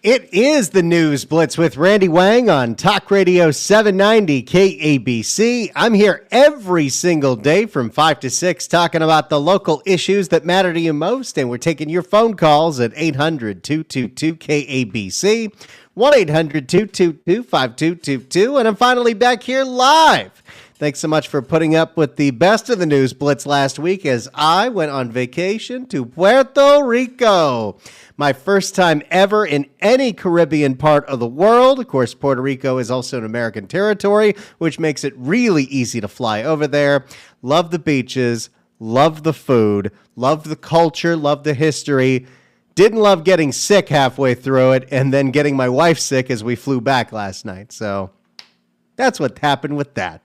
It is the News Blitz with Randy Wang on Talk Radio 790 KABC. I'm here every single day from 5 to 6 talking about the local issues that matter to you most, and we're taking your phone calls at 800-222-KABC, 1-800-222-5222, and I'm finally back here live. Thanks so much for putting up with the best of the News Blitz last week as I went on vacation to Puerto Rico. My first time ever in any Caribbean part of the world. Of course, Puerto Rico is also an American territory, which makes it really easy to fly over there. Love the beaches, love the food, love the culture, love the history. Didn't love getting sick halfway through it and then getting my wife sick as we flew back last night. So that's what happened with that.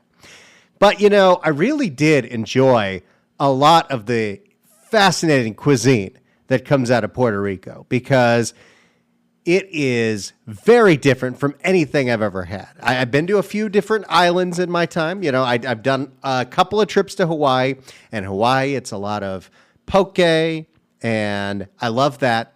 But, you know, I really did enjoy a lot of the fascinating cuisine that comes out of Puerto Rico because it is very different from anything I've ever had. I've been to a few different islands in my time. You know, I've done a couple of trips to Hawaii, and Hawaii, it's a lot of poke, and I love that.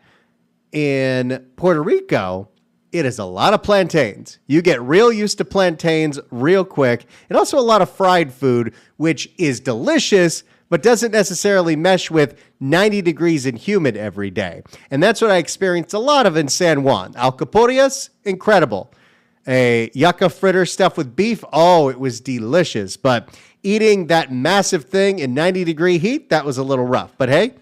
In Puerto Rico, it is a lot of plantains. You get real used to plantains real quick, and also a lot of fried food, which is delicious, but doesn't necessarily mesh with 90 degrees and humid every day. And that's what I experienced a lot of in San Juan. Alcapurrias, incredible. A yucca fritter stuffed with beef, oh, it was delicious. But eating that massive thing in 90-degree heat, that was a little rough. But hey,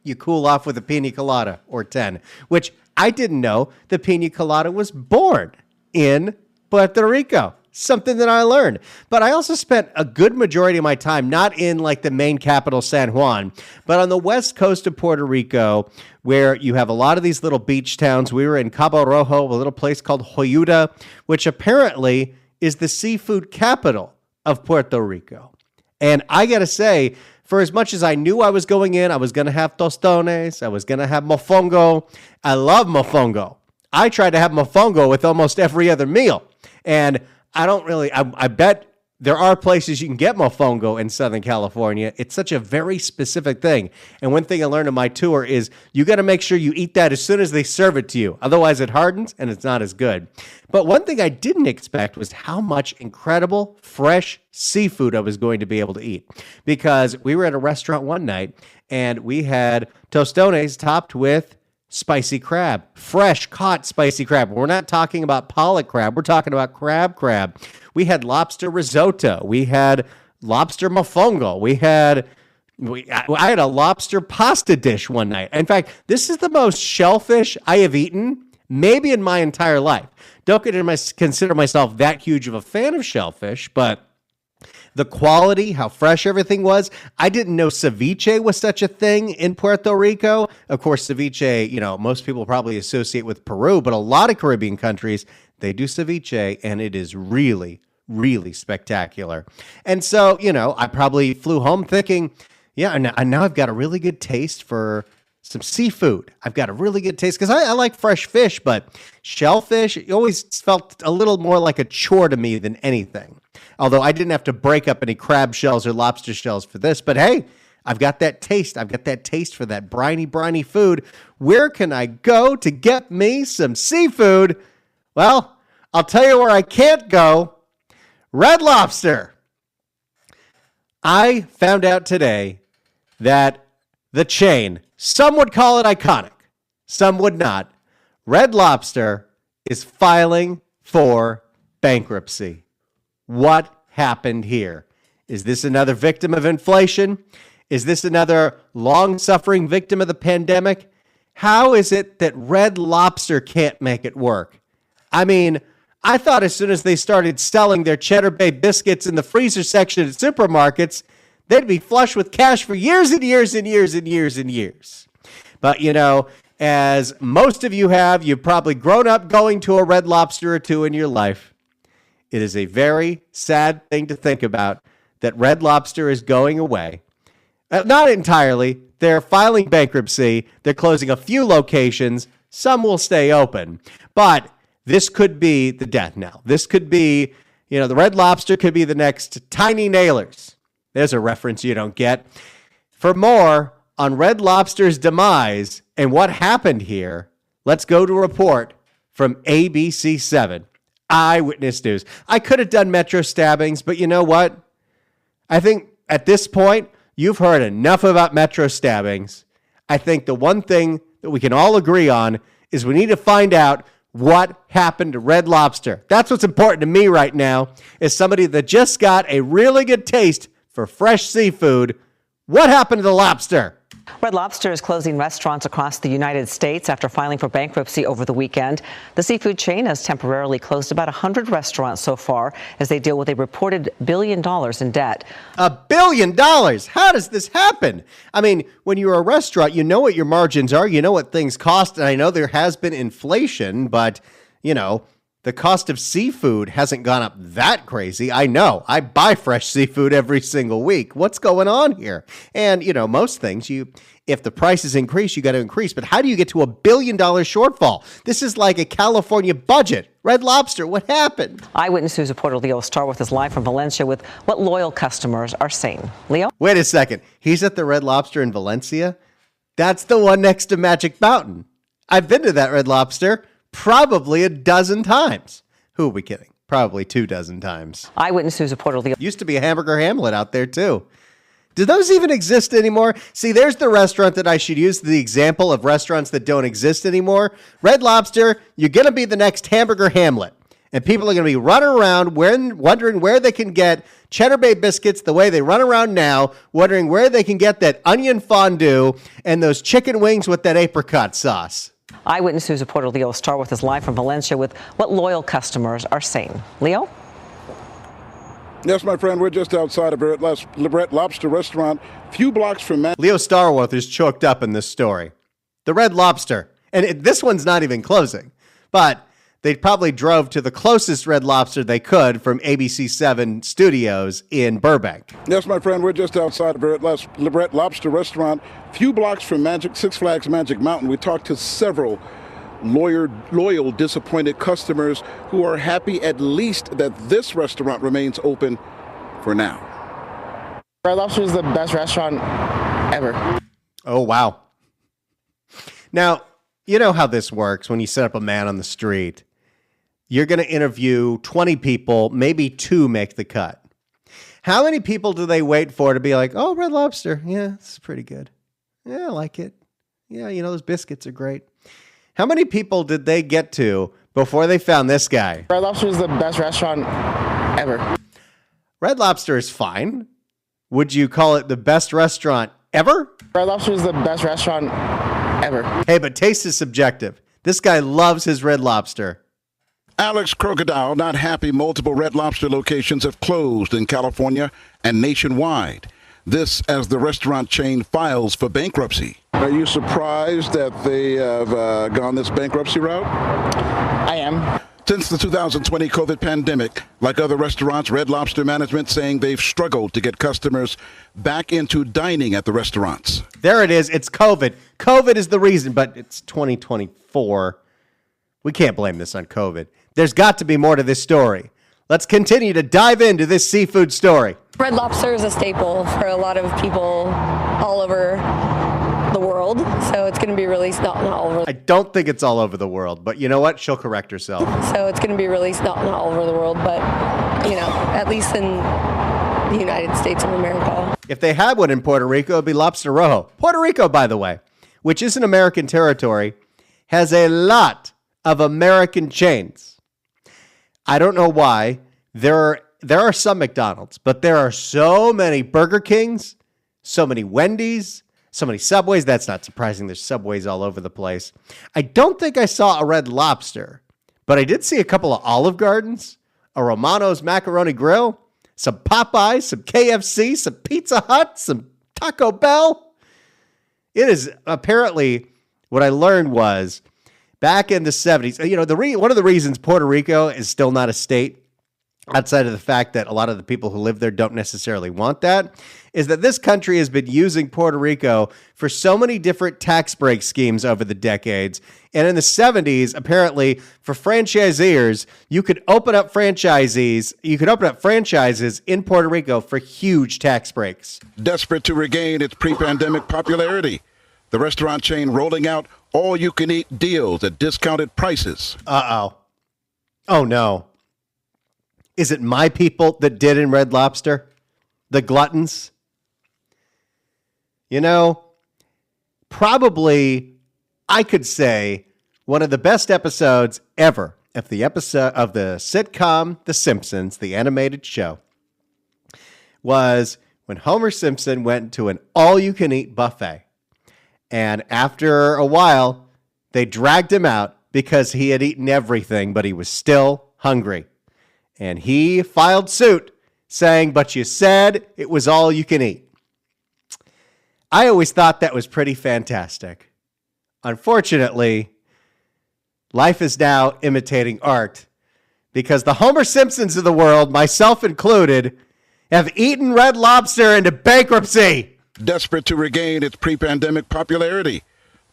you cool off with a pina colada or 10, which I didn't know the pina colada was born in Puerto Rico. Something that I learned. But I also spent a good majority of my time not in like the main capital, San Juan, but on the west coast of Puerto Rico, where you have a lot of these little beach towns. We were in Cabo Rojo, a little place called Joyuda, which apparently is the seafood capital of Puerto Rico. And I got to say, for as much as I knew I was going in, I was going to have tostones, I was going to have mofongo. I love mofongo. I try to have mofongo with almost every other meal. And I bet there are places you can get mofongo in Southern California. It's such a very specific thing. And one thing I learned on my tour is you got to make sure you eat that as soon as they serve it to you. Otherwise, it hardens and it's not as good. But one thing I didn't expect was how much incredible, fresh seafood I was going to be able to eat. Because we were at a restaurant one night and we had tostones topped with spicy crab, fresh caught spicy crab. We're not talking about pollock crab. We're talking about crab. We had lobster risotto. We had lobster mofongo. I had a lobster pasta dish one night. In fact, this is the most shellfish I have eaten maybe in my entire life. Don't consider myself that huge of a fan of shellfish, but the quality, how fresh everything was. I didn't know ceviche was such a thing in Puerto Rico. Of course, ceviche, you know, most people probably associate with Peru, but a lot of Caribbean countries, they do ceviche, and it is really, really spectacular. And so, you know, I probably flew home thinking, yeah, and now I've got a really good taste for some seafood. I've got a really good taste because I like fresh fish, but shellfish, it always felt a little more like a chore to me than anything. Although I didn't have to break up any crab shells or lobster shells for this. But hey, I've got that taste. I've got that taste for that briny food. Where can I go to get me some seafood? Well, I'll tell you where I can't go. Red Lobster. I found out today that the chain, some would call it iconic, some would not. Red Lobster is filing for bankruptcy. What happened here? Is this another victim of inflation? Is this another long-suffering victim of the pandemic? How is it that Red Lobster can't make it work? I mean, I thought as soon as they started selling their Cheddar Bay biscuits in the freezer section at supermarkets, they'd be flush with cash for years and years and years and years and years. But, you know, as most of you have, you've probably grown up going to a Red Lobster or two in your life. It is a very sad thing to think about that Red Lobster is going away. Not entirely. They're filing bankruptcy. They're closing a few locations. Some will stay open. But this could be the death knell. This could be, you know, the Red Lobster could be the next Tiny Nailers. There's a reference you don't get. For more on Red Lobster's demise and what happened here, let's go to a report from ABC7 Eyewitness News. I could have done Metro stabbings, but you know what? I think at this point, you've heard enough about Metro stabbings. I think the one thing that we can all agree on is we need to find out what happened to Red Lobster. That's what's important to me right now, as somebody that just got a really good taste for fresh seafood. What happened to the lobster? Red Lobster is closing restaurants across the United States after filing for bankruptcy over the weekend. The seafood chain has temporarily closed about 100 restaurants so far as they deal with a reported $1 billion in debt. $1 billion? How does this happen? I mean, when you're a restaurant, you know what your margins are, you know what things cost, and I know there has been inflation, but, you know, the cost of seafood hasn't gone up that crazy. I know. I buy fresh seafood every single week. What's going on here? And, you know, most things, if the prices increase, you got to increase. But how do you get to $1 billion shortfall? This is like a California budget. Red Lobster, what happened? Eyewitness News reporter Leo Starworth is live from Valencia with what loyal customers are saying. Leo? Wait a second. He's at the Red Lobster in Valencia? That's the one next to Magic Mountain. I've been to that Red Lobster probably a dozen times. Who are we kidding? Probably 24 times. Eyewitness News reporter Leo. Used to be a Hamburger Hamlet out there too. Do those even exist anymore? See, there's the restaurant that I should use the example of restaurants that don't exist anymore. Red Lobster, you're going to be the next Hamburger Hamlet. And people are going to be running around wondering where they can get Cheddar Bay biscuits the way they run around now, wondering where they can get that onion fondue and those chicken wings with that apricot sauce. Eyewitness News reporter Leo Starworth is live from Valencia with what loyal customers are saying. Leo? Yes, my friend, we're just outside of Red Lobster restaurant, few blocks from Leo Starworth is choked up in this story. The Red Lobster. And this one's not even closing. But they probably drove to the closest Red Lobster they could from ABC7 Studios in Burbank. Yes, my friend, we're just outside of Red Lobster restaurant, few blocks from Six Flags Magic Mountain. We talked to several loyal, disappointed customers who are happy at least that this restaurant remains open for now. Red Lobster is the best restaurant ever. Oh, wow. Now, you know how this works when you set up a man on the street. You're going to interview 20 people, maybe 2 make the cut. How many people do they wait for to be like, oh, Red Lobster, yeah, this is pretty good. Yeah, I like it. Yeah, you know, those biscuits are great. How many people did they get to before they found this guy? Red Lobster is the best restaurant ever. Red Lobster is fine. Would you call it the best restaurant ever? Red Lobster is the best restaurant ever. Hey, but taste is subjective. This guy loves his Red Lobster. Alex Crocodile not happy multiple Red Lobster locations have closed in California and nationwide. This as the restaurant chain files for bankruptcy. Are you surprised that they have gone this bankruptcy route? I am. Since the 2020 COVID pandemic, like other restaurants, Red Lobster management saying they've struggled to get customers back into dining at the restaurants. There it is. It's COVID. COVID is the reason, but it's 2024. We can't blame this on COVID. There's got to be more to this story. Let's continue to dive into this seafood story. Red Lobster is a staple for a lot of people all over the world, so it's going to be released not all over. I don't think it's all over the world, but you know what? She'll correct herself. So it's going to be released not all over the world, but, you know, at least in the United States of America. If they had one in Puerto Rico, it'd be Lobster Rojo. Puerto Rico, by the way, which is an American territory, has a lot of American chains. I don't know why. There are some McDonald's, but there are so many Burger Kings, so many Wendy's, so many Subways. That's not surprising. There's Subways all over the place. I don't think I saw a Red Lobster, but I did see a couple of Olive Gardens, a Romano's Macaroni Grill, some Popeyes, some KFC, some Pizza Hut, some Taco Bell. It is apparently what I learned was back in the 70s, you know, one of the reasons Puerto Rico is still not a state, outside of the fact that a lot of the people who live there don't necessarily want that, is that this country has been using Puerto Rico for so many different tax break schemes over the decades. And in the 70s, apparently, for franchisees, you could open up franchises in Puerto Rico for huge tax breaks. Desperate to regain its pre-pandemic popularity, The restaurant chain rolling out all-you-can-eat deals at discounted prices. Uh-oh. Oh, no. Is it my people that did in Red Lobster? The gluttons? You know, probably I could say one of the best episodes ever of the sitcom The Simpsons, the animated show, was when Homer Simpson went to an all-you-can-eat buffet. And after a while, they dragged him out because he had eaten everything, but he was still hungry. And he filed suit saying, "But you said it was all you can eat." I always thought that was pretty fantastic. Unfortunately, life is now imitating art because the Homer Simpsons of the world, myself included, have eaten Red Lobster into bankruptcy. Desperate to regain its pre-pandemic popularity,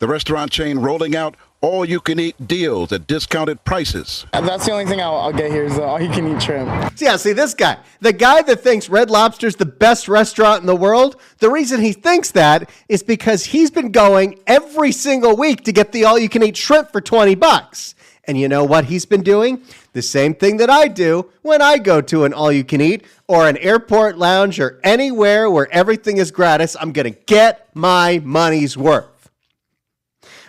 the restaurant chain rolling out all-you-can-eat deals at discounted prices. That's the only thing I'll get here is the all-you-can-eat shrimp. Yeah, see this guy, the guy that thinks Red Lobster's the best restaurant in the world, the reason he thinks that is because he's been going every single week to get the all-you-can-eat shrimp for $20. And you know what he's been doing? The same thing that I do when I go to an all-you-can-eat or an airport lounge or anywhere where everything is gratis. I'm going to get my money's worth.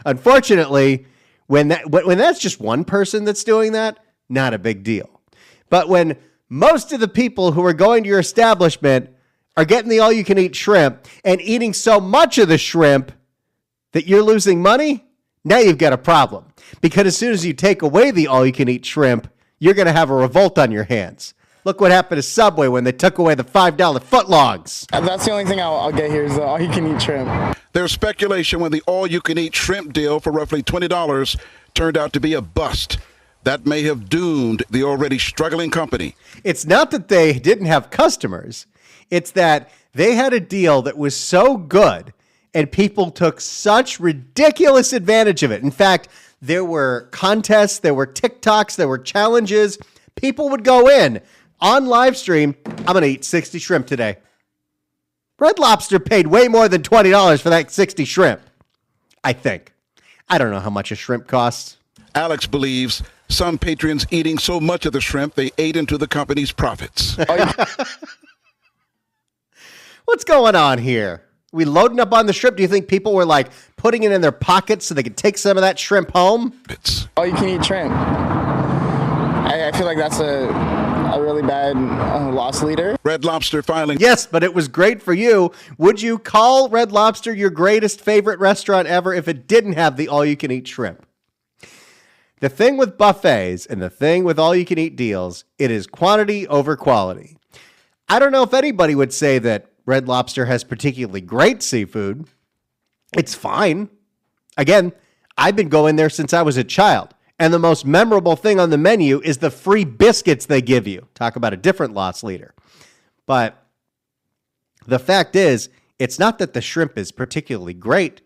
Unfortunately, when that's just one person that's doing that, not a big deal. But when most of the people who are going to your establishment are getting the all-you-can-eat shrimp and eating so much of the shrimp that you're losing money, now you've got a problem. Because as soon as you take away the all-you-can-eat shrimp, you're going to have a revolt on your hands. Look what happened to Subway when they took away the $5 footlongs. That's the only thing I'll get here is the all-you-can-eat shrimp. There's speculation when the all-you-can-eat shrimp deal for roughly $20 turned out to be a bust. That may have doomed the already struggling company. It's not that they didn't have customers. It's that they had a deal that was so good and people took such ridiculous advantage of it. In fact, there were contests, there were TikToks, there were challenges. People would go in on live stream. I'm going to eat 60 shrimp today. Red Lobster paid way more than $20 for that 60 shrimp, I think. I don't know how much a shrimp costs. Alex believes some patrons eating so much of the shrimp they ate into the company's profits. What's going on here? We loading up on the shrimp? Do you think people were like putting it in their pockets so they could take some of that shrimp home? All-you-can-eat shrimp. I feel like that's a really bad loss leader. Red Lobster filing. Yes, but it was great for you. Would you call Red Lobster your greatest favorite restaurant ever if it didn't have the all-you-can-eat shrimp? The thing with buffets and the thing with all-you-can-eat deals, it is quantity over quality. I don't know if anybody would say that Red Lobster has particularly great seafood. It's fine. Again, I've been going there since I was a child. And the most memorable thing on the menu is the free biscuits they give you. Talk about a different loss leader. But the fact is, it's not that the shrimp is particularly great.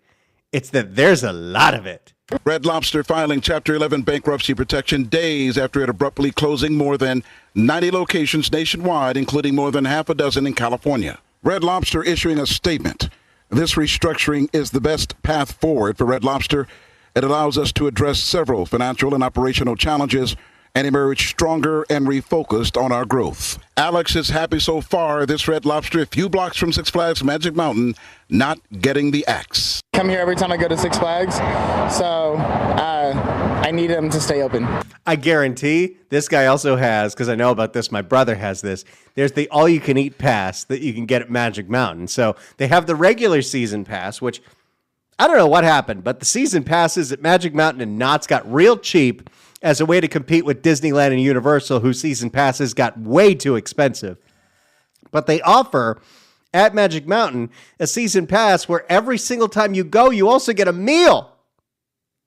It's that there's a lot of it. Red Lobster filing Chapter 11 bankruptcy protection days after it abruptly closing more than 90 locations nationwide, including more than half a dozen in California. Red Lobster issuing a statement. This restructuring is the best path forward for Red Lobster. It allows us to address several financial and operational challenges and emerge stronger and refocused on our growth. Alex is happy so far. This Red Lobster, a few blocks from Six Flags Magic Mountain, not getting the axe. Come here every time I go to Six Flags, so I need them to stay open. I guarantee this guy also has, because I know about this, my brother has this, there's the all-you-can-eat pass that you can get at Magic Mountain. So they have the regular season pass, which I don't know what happened, but the season passes at Magic Mountain and Knott's got real cheap as a way to compete with Disneyland and Universal, whose season passes got way too expensive. But they offer at Magic Mountain a season pass where every single time you go, you also get a meal.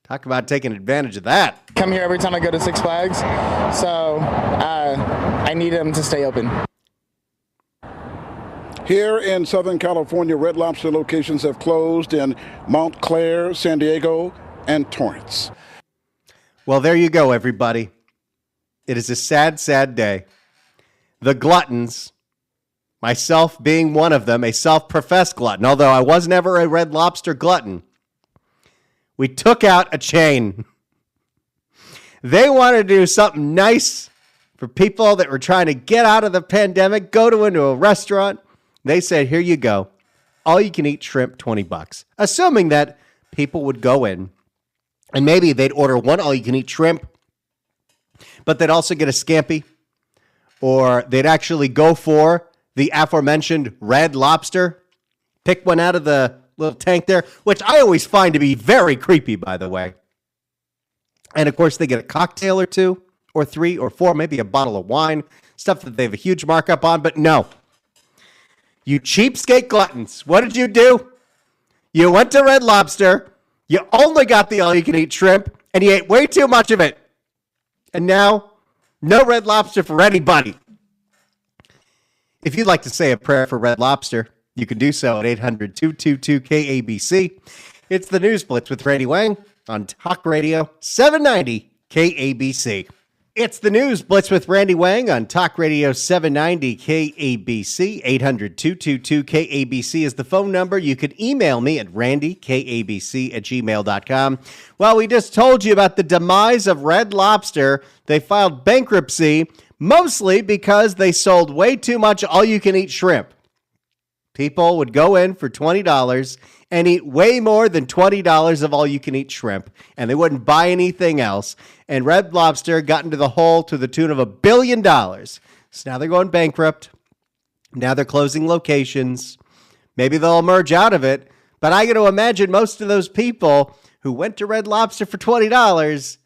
Talk about taking advantage of that. Come here every time I go to Six Flags, so I need them to stay open. Here in Southern California, Red Lobster locations have closed in Montclair, San Diego, and Torrance. Well, there you go, everybody. It is a sad, sad day. The gluttons, myself being one of them, a self-professed glutton, although I was never a Red Lobster glutton, we took out a chain. They wanted to do something nice for people that were trying to get out of the pandemic, go into a restaurant. They said, here you go. All you can eat shrimp, $20. Assuming that people would go in and maybe they'd order one all you can eat shrimp, but they'd also get a scampi, or they'd actually go for the aforementioned red lobster, pick one out of the little tank there, which I always find to be very creepy, by the way. And of course, they get a cocktail or two, or three, or four, maybe a bottle of wine, stuff that they have a huge markup on. But no, you cheapskate gluttons, what did you do? You went to Red Lobster, you only got the all-you-can-eat shrimp, and you ate way too much of it. And now, no Red Lobster for anybody. If you'd like to say a prayer for Red Lobster, you can do so at 800-222-KABC. It's the News Blitz with Randy Wang on Talk Radio 790 KABC. It's the News Blitz with Randy Wang on Talk Radio 790 KABC. 800-222-KABC is the phone number. You can email me at randykabc@gmail.com. Well, we just told you about the demise of Red Lobster. They filed bankruptcy, mostly because they sold way too much all-you-can-eat shrimp. People would go in for $20 and eat way more than $20 of all-you-can-eat shrimp, and they wouldn't buy anything else. And Red Lobster got into the hole to the tune of $1 billion. So now they're going bankrupt. Now they're closing locations. Maybe they'll emerge out of it, but I got to imagine most of those people who went to Red Lobster for $20,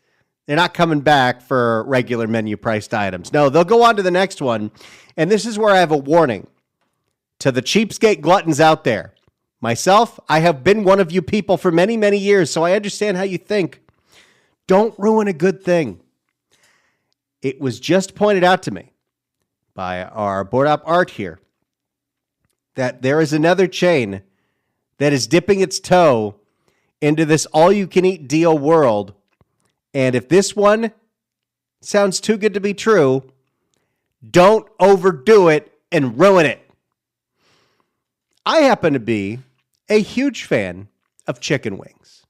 they're not coming back for regular menu-priced items. No, they'll go on to the next one, and this is where I have a warning to the cheapskate gluttons out there. Myself, I have been one of you people for many, many years, so I understand how you think. Don't ruin a good thing. It was just pointed out to me by our board op Art here that there is another chain that is dipping its toe into this all-you-can-eat deal world. And if this one sounds too good to be true, don't overdo it and ruin it. I happen to be a huge fan of chicken wings.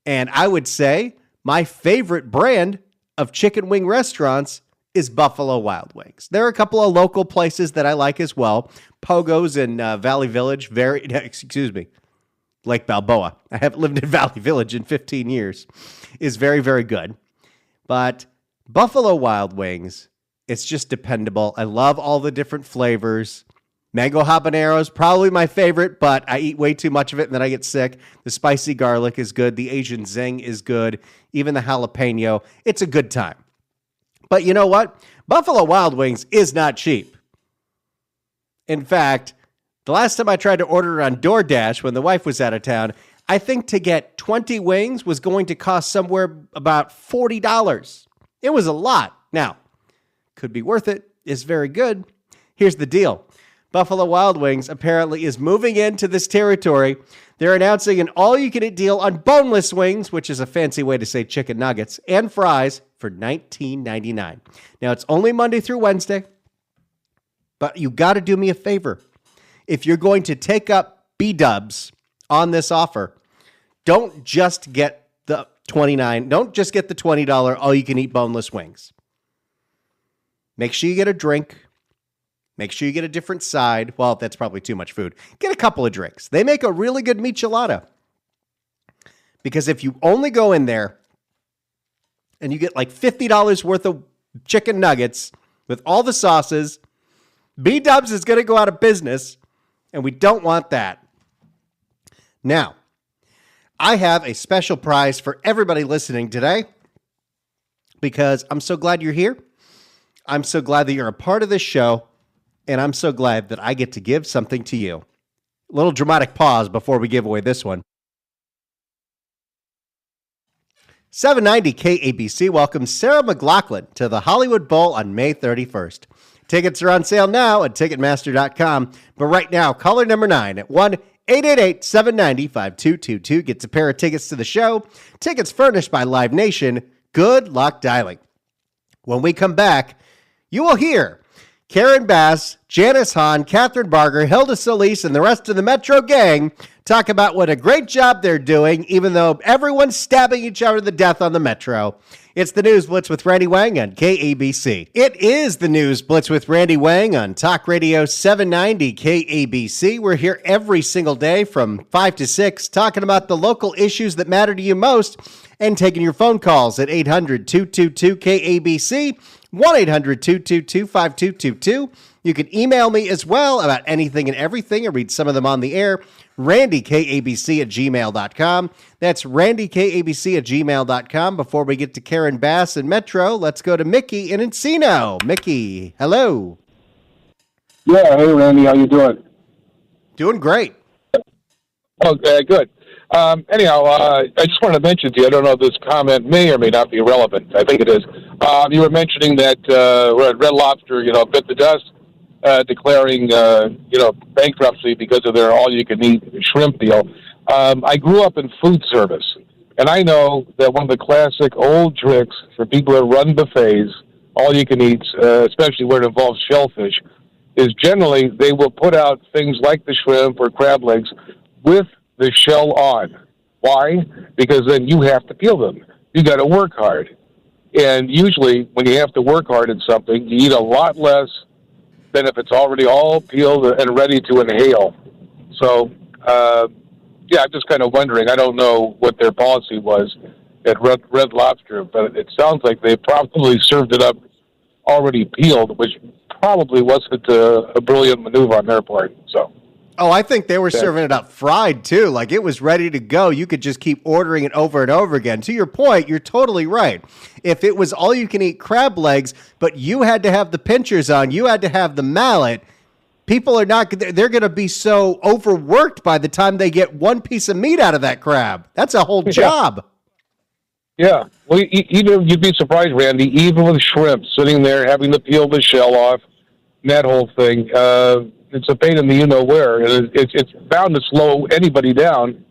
And I would say my favorite brand of chicken wing restaurants is Buffalo Wild Wings. There are a couple of local places that I like as well. Pogo's in Valley Village, Lake Balboa. I haven't lived in Valley Village in 15 years. Is very, very good. But Buffalo Wild Wings, it's just dependable. I love all the different flavors. Mango habanero is probably my favorite, but I eat way too much of it and then I get sick. The spicy garlic is good. The Asian zing is good. Even the jalapeno. It's a good time. But you know what? Buffalo Wild Wings is not cheap. In fact, the last time I tried to order it on DoorDash when the wife was out of town, I think to get 20 wings was going to cost somewhere about $40. It was a lot. Now, could be worth it. It's very good. Here's the deal. Buffalo Wild Wings apparently is moving into this territory. They're announcing an all-you-can-eat deal on boneless wings, which is a fancy way to say chicken nuggets, and fries for $19.99. Now, it's only Monday through Wednesday, but you got to do me a favor. If you're going to take up B-dubs on this offer, don't just get the $20 all-you-can-eat boneless wings. Make sure you get a drink. Make sure you get a different side. Well, that's probably too much food. Get a couple of drinks. They make a really good michelada. Because if you only go in there and you get like $50 worth of chicken nuggets with all the sauces, B-Dubs is going to go out of business, and we don't want that. Now, I have a special prize for everybody listening today because I'm so glad you're here. I'm so glad that you're a part of this show. And I'm so glad that I get to give something to you. A little dramatic pause before we give away this one. 790 KABC welcomes Sarah McLachlan to the Hollywood Bowl on May 31st. Tickets are on sale now at Ticketmaster.com. But right now, caller number 9 at 1-888-790-5222 gets a pair of tickets to the show. Tickets furnished by Live Nation. Good luck dialing. When we come back, you will hear Karen Bass, Janice Hahn, Catherine Barger, Hilda Solis, and the rest of the Metro gang talk about what a great job they're doing, even though everyone's stabbing each other to death on the Metro. It's the News Blitz with Randy Wang on KABC. It is the News Blitz with Randy Wang on Talk Radio 790 KABC. We're here every single day from 5 to 6 talking about the local issues that matter to you most and taking your phone calls at 800-222-KABC, 1-800-222-5222. You can email me as well about anything and everything. I read some of them on the air. randykabc@gmail.com. That's randykabc@gmail.com. Before we get to Karen Bass and Metro, let's go to Mickey in Encino. Mickey, hello. Yeah, hey Randy, how you doing? Doing great. Okay, good. Anyhow, I just wanted to mention to you, I don't know if this comment may or may not be relevant. I think it is. You were mentioning that Red Lobster, bit the dust, declaring, bankruptcy because of their all-you-can-eat shrimp deal. I grew up in food service, and I know that one of the classic old tricks for people that run buffets, all-you-can-eats, especially where it involves shellfish, is generally they will put out things like the shrimp or crab legs with the shell on. Why? Because then you have to peel them. You got to work hard. And usually when you have to work hard at something, you eat a lot less than if it's already all peeled and ready to inhale. So, I'm just kind of wondering. I don't know what their policy was at Red Lobster, but it sounds like they probably served it up already peeled, which probably wasn't a brilliant maneuver on their part. So. Oh, I think they were serving it up fried, too. Like, it was ready to go. You could just keep ordering it over and over again. To your point, you're totally right. If it was all-you-can-eat crab legs, but you had to have the pinchers on, you had to have the mallet, people are not, they're going to be so overworked by the time they get one piece of meat out of that crab. That's a whole job. Yeah. Well, you'd be surprised, Randy, even with shrimp sitting there having to peel the shell off, and that whole thing, it's a pain in the you-know-where. It's bound to slow anybody down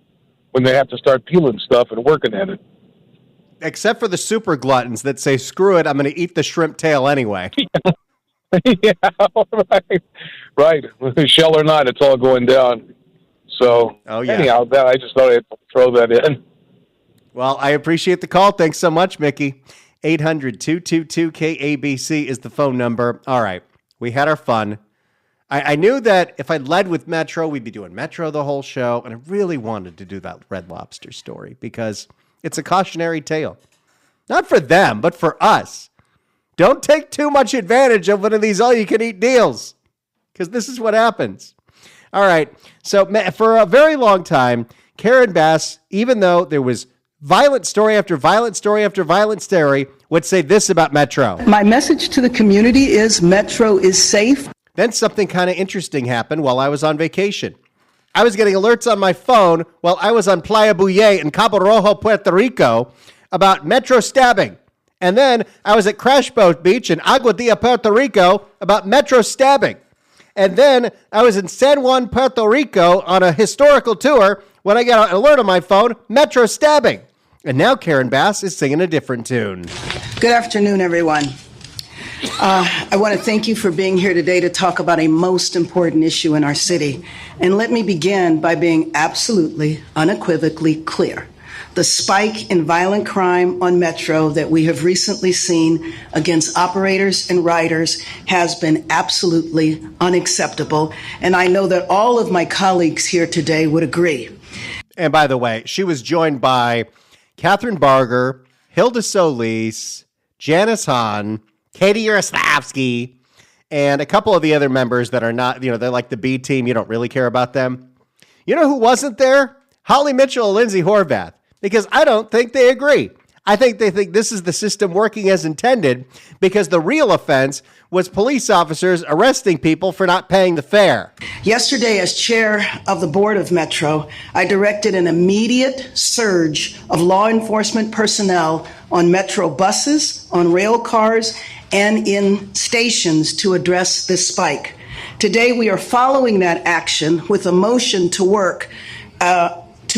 when they have to start peeling stuff and working at it. Except for the super gluttons that say, screw it, I'm going to eat the shrimp tail anyway. Yeah, right. Shell or not, it's all going down. So, Anyhow, I just thought I'd throw that in. Well, I appreciate the call. Thanks so much, Mickey. 800-222-KABC is the phone number. All right, we had our fun. I knew that if I led with Metro, we'd be doing Metro the whole show, and I really wanted to do that Red Lobster story because it's a cautionary tale. Not for them, but for us. Don't take too much advantage of one of these all-you-can-eat deals because this is what happens. All right, so for a very long time, Karen Bass, even though there was violent story after violent story after violent story, would say this about Metro. My message to the community is Metro is safe. Then something kind of interesting happened while I was on vacation. I was getting alerts on my phone while I was on Playa Buye in Cabo Rojo, Puerto Rico, about Metro stabbing. And then I was at Crash Boat Beach in Aguadilla, Puerto Rico, about Metro stabbing. And then I was in San Juan, Puerto Rico on a historical tour when I got an alert on my phone, Metro stabbing. And now Karen Bass is singing a different tune. Good afternoon, everyone. I want to thank you for being here today to talk about a most important issue in our city. And let me begin by being absolutely, unequivocally clear. The spike in violent crime on Metro that we have recently seen against operators and riders has been absolutely unacceptable. And I know that all of my colleagues here today would agree. And by the way, she was joined by Catherine Barger, Hilda Solis, Janice Hahn, Katie Yaroslavsky, and a couple of the other members that are not, they're like the B team. You don't really care about them. You know who wasn't there? Holly Mitchell and Lindsay Horvath, because I don't think they agree. I think they think this is the system working as intended because the real offense was police officers arresting people for not paying the fare. Yesterday, as chair of the board of Metro, I directed an immediate surge of law enforcement personnel on Metro buses, on rail cars, and in stations to address this spike. Today, we are following that action with a motion to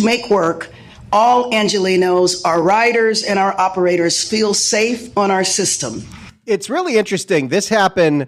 make work all Angelenos, our riders, and our operators feel safe on our system. It's really interesting. This happened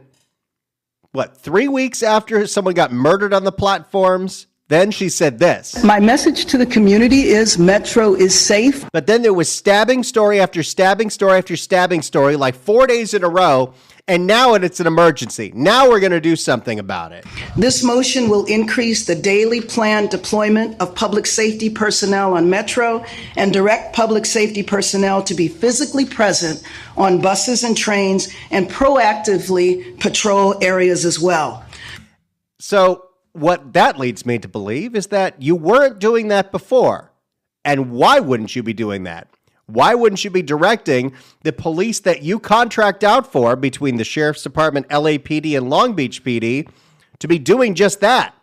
3 weeks after someone got murdered on the platforms? Then she said this. My message to the community is Metro is safe. But then there was stabbing story after stabbing story after stabbing story, like 4 days in a row. And now it's an emergency. Now we're going to do something about it. This motion will increase the daily planned deployment of public safety personnel on Metro and direct public safety personnel to be physically present on buses and trains and proactively patrol areas as well. So what that leads me to believe is that you weren't doing that before. And why wouldn't you be doing that? Why wouldn't you be directing the police that you contract out for between the Sheriff's Department, LAPD, and Long Beach PD to be doing just that?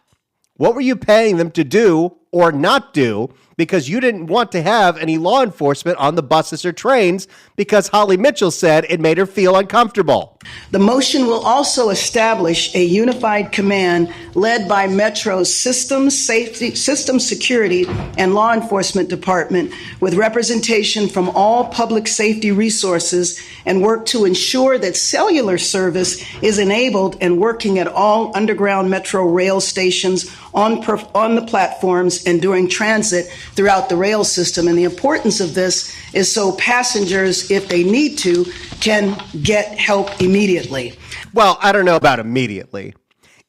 What were you paying them to do or not do because you didn't want to have any law enforcement on the buses or trains because Holly Mitchell said it made her feel uncomfortable? The motion will also establish a unified command led by Metro's system security and law enforcement department with representation from all public safety resources and work to ensure that cellular service is enabled and working at all underground Metro rail stations on the platforms and during transit throughout the rail system. And the importance of this is so passengers, if they need to, can get help immediately. Well, I don't know about immediately.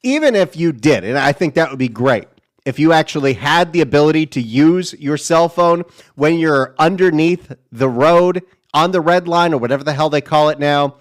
Even if you did, and I think that would be great, if you actually had the ability to use your cell phone when you're underneath the road on the red line or whatever the hell they call it now.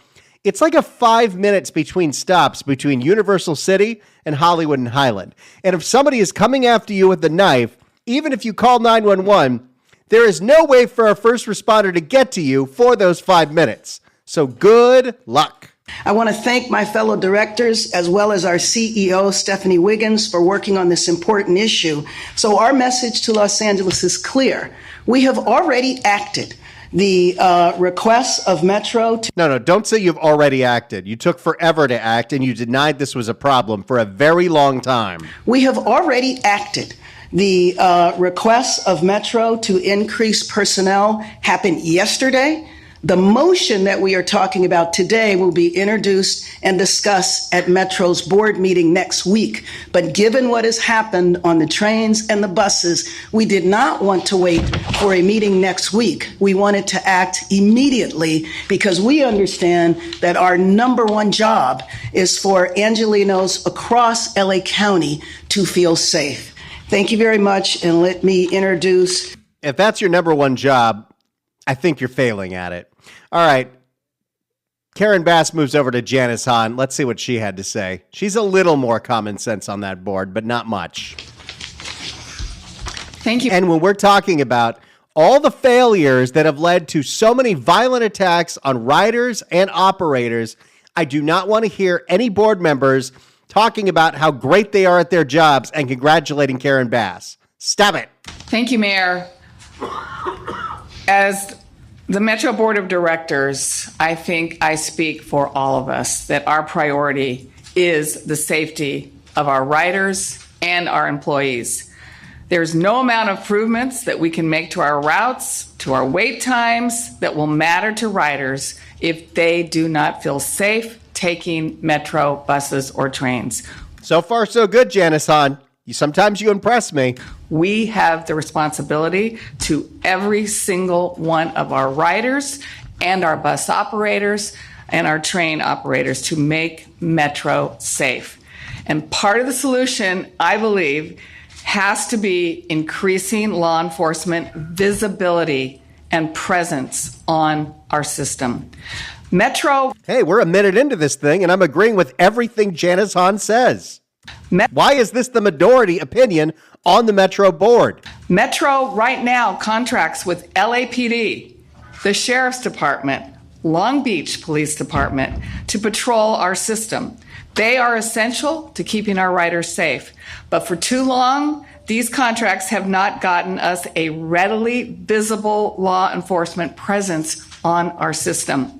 It's like a 5 minutes between stops between Universal City and Hollywood and Highland. And if somebody is coming after you with a knife, even if you call 911, there is no way for a first responder to get to you for those 5 minutes. So good luck. I want to thank my fellow directors as well as our CEO, Stephanie Wiggins, for working on this important issue. So our message to Los Angeles is clear. We have already acted. The requests of Metro to... No, don't say you've already acted. You took forever to act, and you denied this was a problem for a very long time. We have already acted. The requests of Metro to increase personnel happened yesterday. The motion that we are talking about today will be introduced and discussed at Metro's board meeting next week. But given what has happened on the trains and the buses, we did not want to wait for a meeting next week. We wanted to act immediately because we understand that our number one job is for Angelenos across LA County to feel safe. Thank you very much, and let me introduce... If that's your number one job, I think you're failing at it. All right. Karen Bass moves over to Janice Hahn. Let's see what she had to say. She's a little more common sense on that board, but not much. Thank you. And when we're talking about all the failures that have led to so many violent attacks on riders and operators, I do not want to hear any board members talking about how great they are at their jobs and congratulating Karen Bass. Stop it. Thank you, Mayor. As the Metro Board of Directors, I think I speak for all of us that our priority is the safety of our riders and our employees. There's no amount of improvements that we can make to our routes, to our wait times that will matter to riders if they do not feel safe taking Metro buses or trains. So far, so good, Janice Hahn. Sometimes you impress me. We have the responsibility to every single one of our riders and our bus operators and our train operators to make Metro safe. And part of the solution, I believe, has to be increasing law enforcement visibility and presence on our system. Metro. Hey, we're a minute into this thing, and I'm agreeing with everything Janice Hahn says. Why is this the majority opinion on the Metro board? Metro right now contracts with LAPD, the Sheriff's Department, Long Beach Police Department to patrol our system. They are essential to keeping our riders safe. But for too long, these contracts have not gotten us a readily visible law enforcement presence on our system.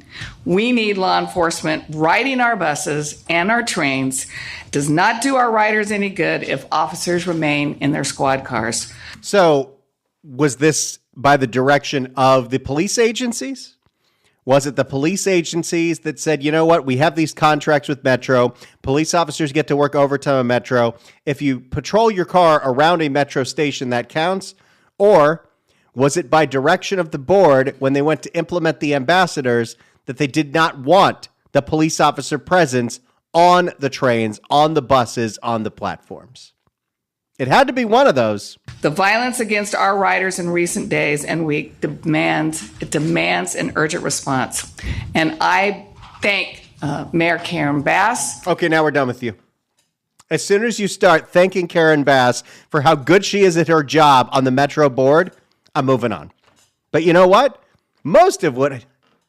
We need law enforcement riding our buses and our trains. It does not do our riders any good if officers remain in their squad cars. So was this by the direction of the police agencies? Was it the police agencies that said, you know what, we have these contracts with Metro. Police officers get to work overtime at Metro. If you patrol your car around a Metro station, that counts? Or was it by direction of the board when they went to implement the ambassadors that they did not want the police officer presence on the trains, on the buses, on the platforms? It had to be one of those. The violence against our riders in recent days and week demands an urgent response. And I thank Mayor Karen Bass. Okay, now we're done with you. As soon as you start thanking Karen Bass for how good she is at her job on the Metro board, I'm moving on. But you know what? Most of what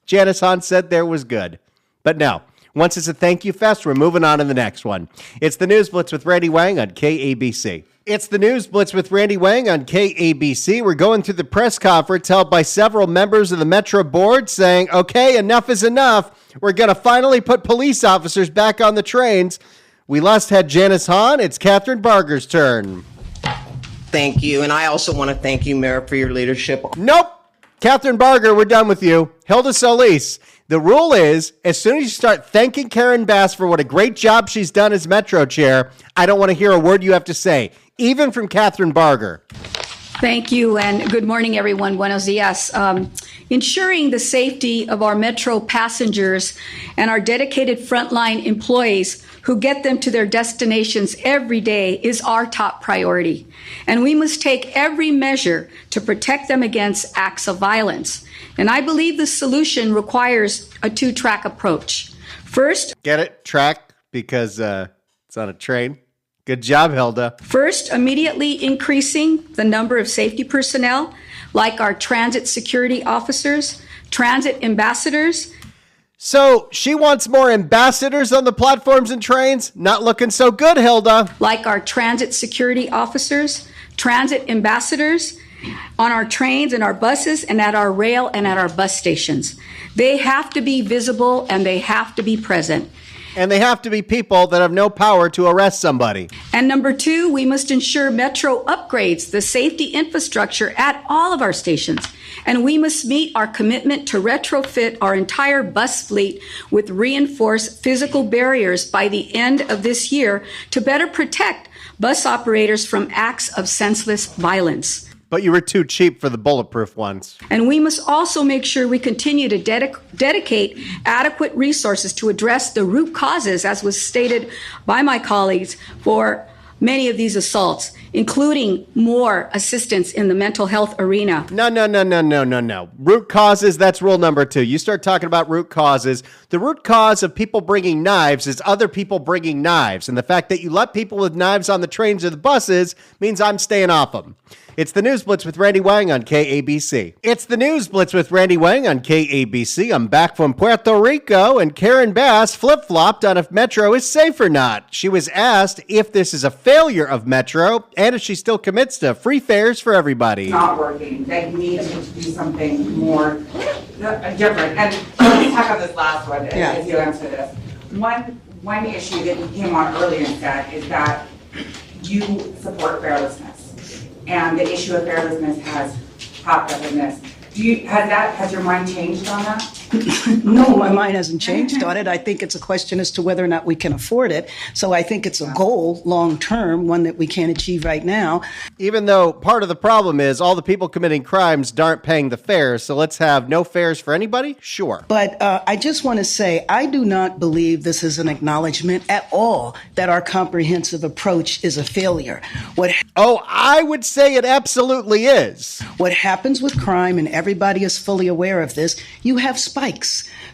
Janice Hahn said there was good. But no, once it's a thank you fest, we're moving on to the next one. It's the News Blitz with Randy Wang on KABC. It's the News Blitz with Randy Wang on KABC. We're going through the press conference held by several members of the Metro board saying, okay, enough is enough. We're going to finally put police officers back on the trains. We last had Janice Hahn. It's Catherine Barger's turn. Thank you. And I also want to thank you, Mayor, for your leadership. Nope. Catherine Barger, we're done with you. Hilda Solis, the rule is, as soon as you start thanking Karen Bass for what a great job she's done as Metro Chair, I don't want to hear a word you have to say, even from Catherine Barger. Thank you, and good morning, everyone. Buenos dias. Ensuring the safety of our Metro passengers and our dedicated frontline employees who get them to their destinations every day is our top priority. And we must take every measure to protect them against acts of violence. And I believe the solution requires a two-track approach. First, get it? Track, because it's on a train. Good job, Hilda. First, immediately increasing the number of safety personnel, like our transit security officers, transit ambassadors. So she wants more ambassadors on the platforms and trains? Not looking so good, Hilda. Like our transit security officers, transit ambassadors on our trains and our buses and at our rail and at our bus stations. They have to be visible and they have to be present. And they have to be people that have no power to arrest somebody. And number two, we must ensure Metro upgrades the safety infrastructure at all of our stations. And we must meet our commitment to retrofit our entire bus fleet with reinforced physical barriers by the end of this year to better protect bus operators from acts of senseless violence. But you were too cheap for the bulletproof ones. And we must also make sure we continue to dedicate adequate resources to address the root causes, as was stated by my colleagues, for many of these assaults, including more assistance in the mental health arena. No. Root causes, that's rule number 2. You start talking about root causes. The root cause of people bringing knives is other people bringing knives. And the fact that you let people with knives on the trains or the buses means I'm staying off them. It's the News Blitz with Randy Wang on KABC. It's the News Blitz with Randy Wang on KABC. I'm back from Puerto Rico, and Karen Bass flip-flopped on if Metro is safe or not. She was asked if this is a failure of Metro and if she still commits to free fares for everybody. Not working. They need to do something more different. And let's talk on this last one as you answer this. One issue that you came on earlier and said is that you support fearlessness. And the issue of fearlessness has popped up in this. Has your mind changed on that? No, my mind hasn't changed on it. I think it's a question as to whether or not we can afford it. So I think it's a goal long-term, one that we can't achieve right now. Even though part of the problem is all the people committing crimes aren't paying the fares, so let's have no fares for anybody? Sure. But I just want to say, I do not believe this is an acknowledgement at all that our comprehensive approach is a failure. I would say it absolutely is. What happens with crime, and everybody is fully aware of this, you have spikes.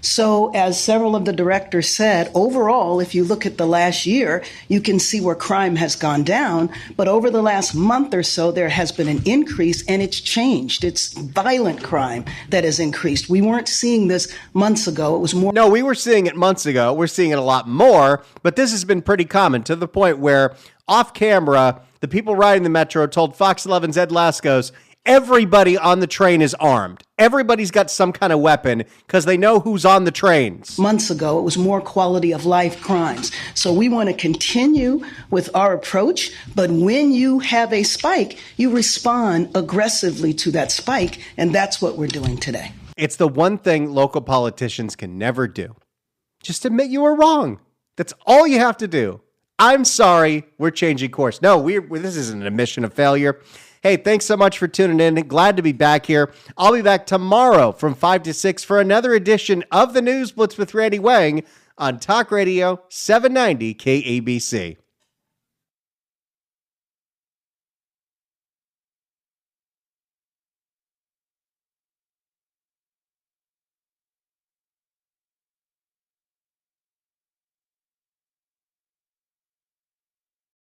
So as several of the directors said, overall, if you look at the last year, you can see where crime has gone down. But over the last month or so, there has been an increase, and it's changed. It's violent crime that has increased. We weren't seeing this months ago. It was more. No, we were seeing it months ago. We're seeing it a lot more. But this has been pretty common to the point where off camera, the people riding the Metro told Fox 11's Ed Lascos, everybody on the train is armed. Everybody's got some kind of weapon because they know who's on the trains. Months ago, it was more quality of life crimes. So we want to continue with our approach, but when you have a spike, you respond aggressively to that spike, and that's what we're doing today. It's the one thing local politicians can never do. Just admit you were wrong. That's all you have to do. I'm sorry, we're changing course. No, this isn't an admission of failure. Hey, thanks so much for tuning in. Glad to be back here. I'll be back tomorrow from 5 to 6 for another edition of the News Blitz with Randy Wang on Talk Radio 790 KABC.